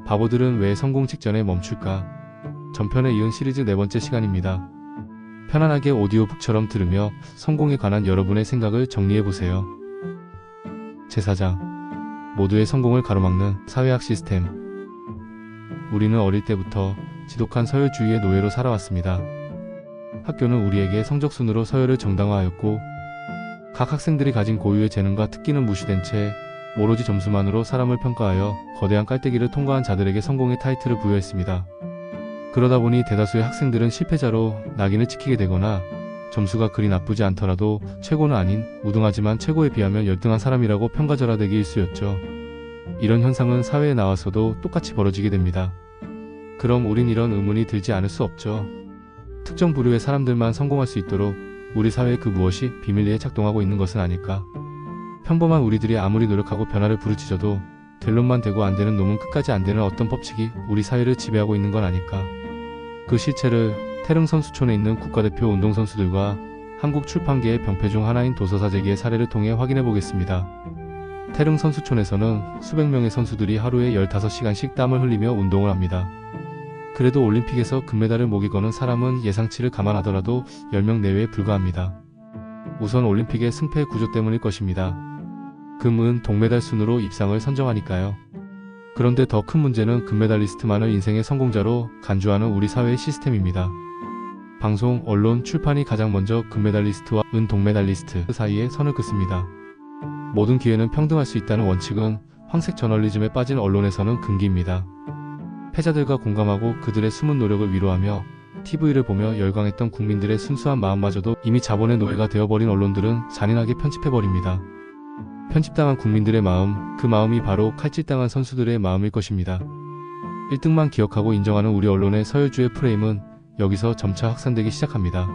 바보들은 왜 성공 직전에 멈출까? 전편에 이은 시리즈 4번째 시간입니다. 편안하게 오디오북처럼 들으며 성공에 관한 여러분의 생각을 정리해보세요. 제4장 모두의 성공을 가로막는 사회학 시스템. 우리는 어릴 때부터 지독한 서열주의의 노예로 살아왔습니다. 학교는 우리에게 성적순으로 서열을 정당화하였고 각 학생들이 가진 고유의 재능과 특기는 무시된 채 오로지 점수만으로 사람을 평가하여 거대한 깔때기를 통과한 자들에게 성공의 타이틀을 부여했습니다. 그러다 보니 대다수의 학생들은 실패자로 낙인을 찍히게 되거나 점수가 그리 나쁘지 않더라도 최고는 아닌 우등하지만 최고에 비하면 열등한 사람이라고 평가절하되기 일쑤였죠. 이런 현상은 사회에 나와서도 똑같이 벌어지게 됩니다. 그럼 우린 이런 의문이 들지 않을 수 없죠. 특정 부류의 사람들만 성공할 수 있도록 우리 사회의 그 무엇이 비밀리에 작동하고 있는 것은 아닐까? 평범한 우리들이 아무리 노력하고 변화를 부르짖어도 될 놈만 되고 안 되는 놈은 끝까지 안 되는 어떤 법칙이 우리 사회를 지배하고 있는 건 아닐까? 그 실체를 태릉 선수촌에 있는 국가대표 운동선수들과 한국 출판계의 병폐 중 하나인 도서사재기의 사례를 통해 확인해 보겠습니다. 태릉 선수촌에서는 수백 명의 선수들이 하루에 15시간씩 땀을 흘리며 운동을 합니다. 그래도 올림픽에서 금메달을 목에 거는 사람은 예상치를 감안하더라도 10명 내외에 불과합니다. 우선 올림픽의 승패 구조 때문일 것입니다. 금, 은, 동메달 순으로 입상을 선정하니까요. 그런데 더 큰 문제는 금메달리스트만을 인생의 성공자로 간주하는 우리 사회의 시스템입니다. 방송, 언론, 출판이 가장 먼저 금메달리스트와 은 동메달리스트 사이에 선을 긋습니다. 모든 기회는 평등할 수 있다는 원칙은 황색 저널리즘에 빠진 언론에서는 금기입니다. 패자들과 공감하고 그들의 숨은 노력을 위로하며 TV를 보며 열광했던 국민들의 순수한 마음마저도 이미 자본의 노예가 되어버린 언론들은 잔인하게 편집해버립니다. 편집당한 국민들의 마음, 그 마음이 바로 칼질당한 선수들의 마음일 것입니다. 1등만 기억하고 인정하는 우리 언론의 서열주의 프레임은 여기서 점차 확산되기 시작합니다.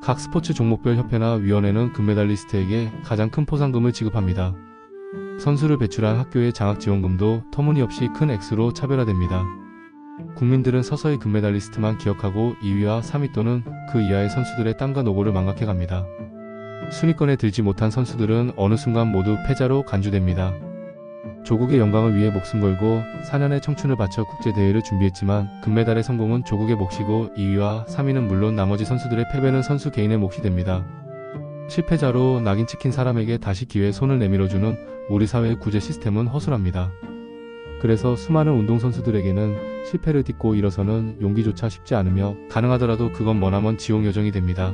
각 스포츠 종목별 협회나 위원회는 금메달리스트에게 가장 큰 포상금을 지급합니다. 선수를 배출한 학교의 장학지원금도 터무니없이 큰 액수로 차별화됩니다. 국민들은 서서히 금메달리스트만 기억하고 2위와 3위 또는 그 이하의 선수들의 땀과 노고를 망각해갑니다. 순위권에 들지 못한 선수들은 어느 순간 모두 패자로 간주됩니다. 조국의 영광을 위해 목숨 걸고 4년의 청춘을 바쳐 국제대회를 준비했지만 금메달의 성공은 조국의 몫이고 2위와 3위는 물론 나머지 선수들의 패배는 선수 개인의 몫이 됩니다. 실패자로 낙인 찍힌 사람에게 다시 기회의 손을 내밀어주는 우리 사회의 구제 시스템은 허술합니다. 그래서 수많은 운동선수들에게는 실패를 딛고 일어서는 용기조차 쉽지 않으며 가능하더라도 그건 머나먼 지옥 여정이 됩니다.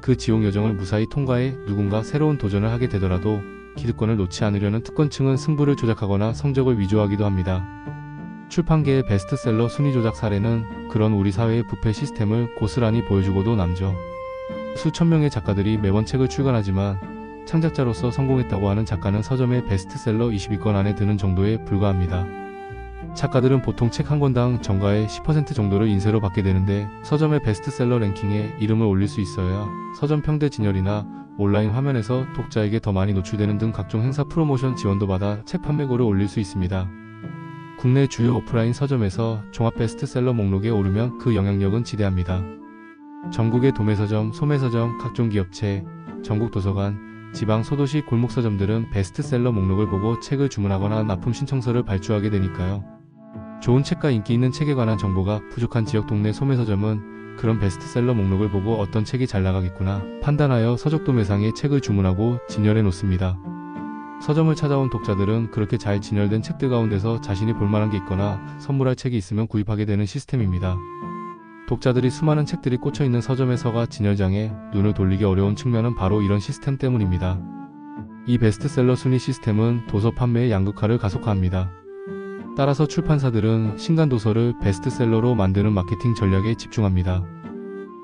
그 지옥 여정을 무사히 통과해 누군가 새로운 도전을 하게 되더라도 기득권을 놓지 않으려는 특권층은 승부를 조작하거나 성적을 위조하기도 합니다. 출판계의 베스트셀러 순위 조작 사례는 그런 우리 사회의 부패 시스템을 고스란히 보여주고도 남죠. 수천 명의 작가들이 매번 책을 출간하지만 창작자로서 성공했다고 하는 작가는 서점의 베스트셀러 20위권 안에 드는 정도에 불과합니다. 작가들은 보통 책 한 권당 정가의 10% 정도를 인세로 받게 되는데 서점의 베스트셀러 랭킹에 이름을 올릴 수 있어야 서점 평대 진열이나 온라인 화면에서 독자에게 더 많이 노출되는 등 각종 행사 프로모션 지원도 받아 책 판매고를 올릴 수 있습니다. 국내 주요 오프라인 서점에서 종합 베스트셀러 목록에 오르면 그 영향력은 지대합니다. 전국의 도매서점, 소매서점, 각종 기업체, 전국 도서관, 지방 소도시 골목서점들은 베스트셀러 목록을 보고 책을 주문하거나 납품 신청서를 발주하게 되니까요. 좋은 책과 인기 있는 책에 관한 정보가 부족한 지역 동네 소매서점은 그런 베스트셀러 목록을 보고 어떤 책이 잘 나가겠구나 판단하여 서적도매상에 책을 주문하고 진열해 놓습니다. 서점을 찾아온 독자들은 그렇게 잘 진열된 책들 가운데서 자신이 볼만한 게 있거나 선물할 책이 있으면 구입하게 되는 시스템입니다. 독자들이 수많은 책들이 꽂혀있는 서점에서가 진열장에 눈을 돌리기 어려운 측면은 바로 이런 시스템 때문입니다. 이 베스트셀러 순위 시스템은 도서 판매의 양극화를 가속화합니다. 따라서 출판사들은 신간도서를 베스트셀러로 만드는 마케팅 전략에 집중합니다.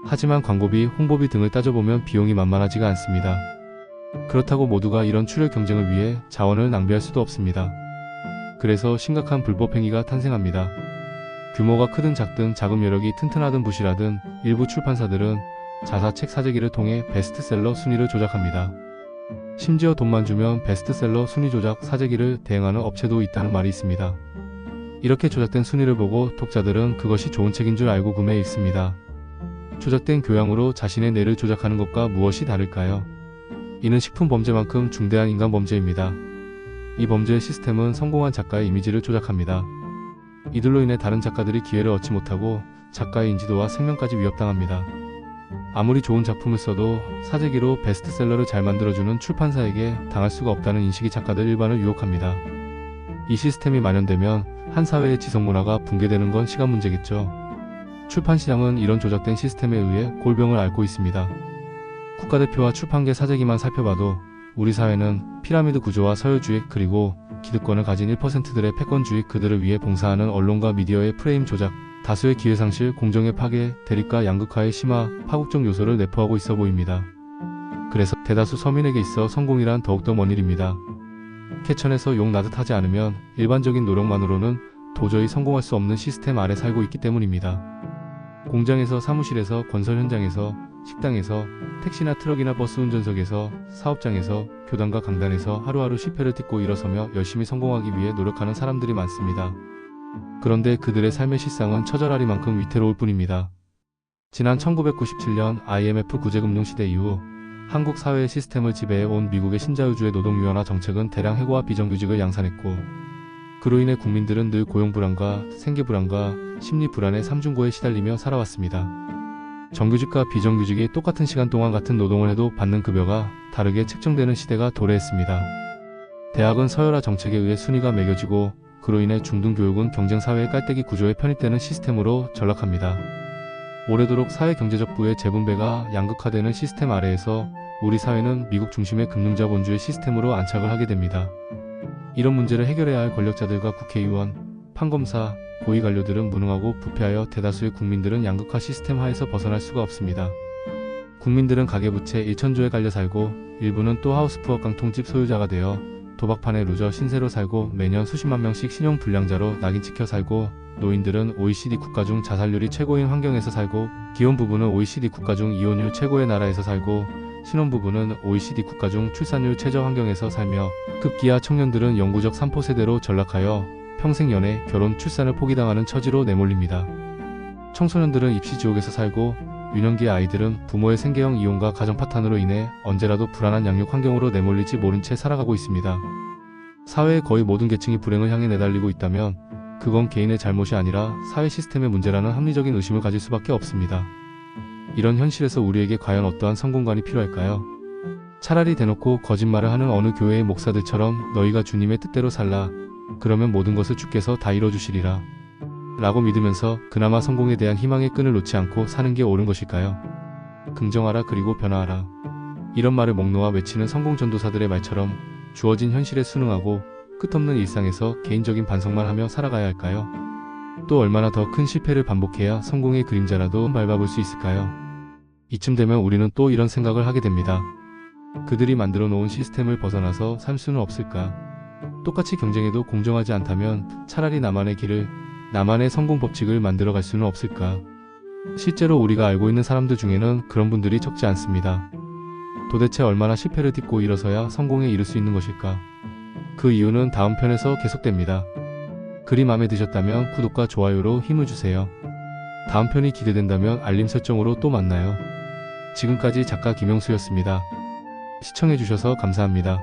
하지만 광고비, 홍보비 등을 따져보면 비용이 만만하지가 않습니다. 그렇다고 모두가 이런 출혈 경쟁을 위해 자원을 낭비할 수도 없습니다. 그래서 심각한 불법 행위가 탄생합니다. 규모가 크든 작든 자금 여력이 튼튼하든 부실하든 일부 출판사들은 자사책 사재기를 통해 베스트셀러 순위를 조작합니다. 심지어 돈만 주면 베스트셀러 순위 조작 사재기를 대행하는 업체도 있다는 말이 있습니다. 이렇게 조작된 순위를 보고 독자들은 그것이 좋은 책인 줄 알고 구매해 읽습니다. 조작된 교양으로 자신의 뇌를 조작하는 것과 무엇이 다를까요? 이는 식품 범죄만큼 중대한 인간 범죄입니다. 이 범죄의 시스템은 성공한 작가의 이미지를 조작합니다. 이들로 인해 다른 작가들이 기회를 얻지 못하고 작가의 인지도와 생명까지 위협당합니다. 아무리 좋은 작품을 써도 사재기로 베스트셀러를 잘 만들어주는 출판사에게 당할 수가 없다는 인식이 작가들 일반을 유혹합니다. 이 시스템이 만연되면 한 사회의 지성문화가 붕괴되는 건 시간 문제겠죠. 출판시장은 이런 조작된 시스템에 의해 골병을 앓고 있습니다. 국가대표와 출판계 사재기만 살펴봐도 우리 사회는 피라미드 구조와 서열주의 그리고 기득권을 가진 1%들의 패권주의, 그들을 위해 봉사하는 언론과 미디어의 프레임 조작, 다수의 기회상실, 공정의 파괴, 대립과 양극화의 심화, 파국적 요소를 내포하고 있어 보입니다. 그래서 대다수 서민에게 있어 성공이란 더욱더 먼 일입니다. 캐천에서 용 나듯 하지 않으면 일반적인 노력만으로는 도저히 성공할 수 없는 시스템 아래 살고 있기 때문입니다. 공장에서, 사무실에서, 건설 현장에서, 식당에서, 택시나 트럭이나 버스 운전석에서, 사업장에서, 교단과 강단에서 하루하루 실패를 딛고 일어서며 열심히 성공하기 위해 노력하는 사람들이 많습니다. 그런데 그들의 삶의 실상은 처절하리만큼 위태로울 뿐입니다. 지난 1997년 IMF 구제금융시대 이후 한국 사회의 시스템을 지배해온 미국의 신자유주의 노동유연화 정책은 대량 해고와 비정규직을 양산했고, 그로 인해 국민들은 늘 고용불안과 생계불안과 심리불안의 삼중고에 시달리며 살아왔습니다. 정규직과 비정규직이 똑같은 시간 동안 같은 노동을 해도 받는 급여가 다르게 책정되는 시대가 도래했습니다. 대학은 서열화 정책에 의해 순위가 매겨지고, 그로 인해 중등교육은 경쟁사회의 깔때기 구조에 편입되는 시스템으로 전락합니다. 오래도록 사회경제적부의 재분배가 양극화되는 시스템 아래에서 우리 사회는 미국 중심의 금융자본주의 시스템으로 안착을 하게 됩니다. 이런 문제를 해결해야 할 권력자들과 국회의원, 판검사, 고위관료들은 무능하고 부패하여 대다수의 국민들은 양극화 시스템 하에서 벗어날 수가 없습니다. 국민들은 가계부채 1천조에 갈려 살고, 일부는 또 하우스푸어 깡통집 소유자가 되어 도박판의 루저 신세로 살고, 매년 수십만 명씩 신용불량자로 낙인 찍혀 살고, 노인들은 OECD 국가 중 자살률이 최고인 환경에서 살고, 기혼부부는 OECD 국가 중 이혼율 최고의 나라에서 살고, 신혼부부는 OECD 국가 중 출산율 최저 환경에서 살며, 급기야 청년들은 영구적 3포 세대로 전락하여 평생 연애, 결혼, 출산을 포기당하는 처지로 내몰립니다. 청소년들은 입시지옥에서 살고, 유년기 아이들은 부모의 생계형 이혼과 가정 파탄으로 인해 언제라도 불안한 양육 환경으로 내몰릴지 모른 채 살아가고 있습니다. 사회의 거의 모든 계층이 불행을 향해 내달리고 있다면 그건 개인의 잘못이 아니라 사회 시스템의 문제라는 합리적인 의심을 가질 수밖에 없습니다. 이런 현실에서 우리에게 과연 어떠한 성공관이 필요할까요? 차라리 대놓고 거짓말을 하는 어느 교회의 목사들처럼 너희가 주님의 뜻대로 살라, 그러면 모든 것을 주께서 다 이뤄주시리라 라고 믿으면서 그나마 성공에 대한 희망의 끈을 놓지 않고 사는 게 옳은 것일까요? 긍정하라 그리고 변화하라. 이런 말을 목 놓아 외치는 성공 전도사들의 말처럼 주어진 현실에 순응하고 끝없는 일상에서 개인적인 반성만 하며 살아가야 할까요? 또 얼마나 더 큰 실패를 반복해야 성공의 그림자라도 밟아볼 수 있을까요? 이쯤 되면 우리는 또 이런 생각을 하게 됩니다. 그들이 만들어 놓은 시스템을 벗어나서 살 수는 없을까? 똑같이 경쟁해도 공정하지 않다면 차라리 나만의 길을, 나만의 성공 법칙을 만들어 갈 수는 없을까? 실제로 우리가 알고 있는 사람들 중에는 그런 분들이 적지 않습니다. 도대체 얼마나 실패를 딛고 일어서야 성공에 이를 수 있는 것일까? 그 이유는 다음 편에서 계속됩니다. 글이 마음에 드셨다면 구독과 좋아요로 힘을 주세요. 다음 편이 기대된다면 알림 설정으로 또 만나요. 지금까지 작가 김영수였습니다. 시청해주셔서 감사합니다.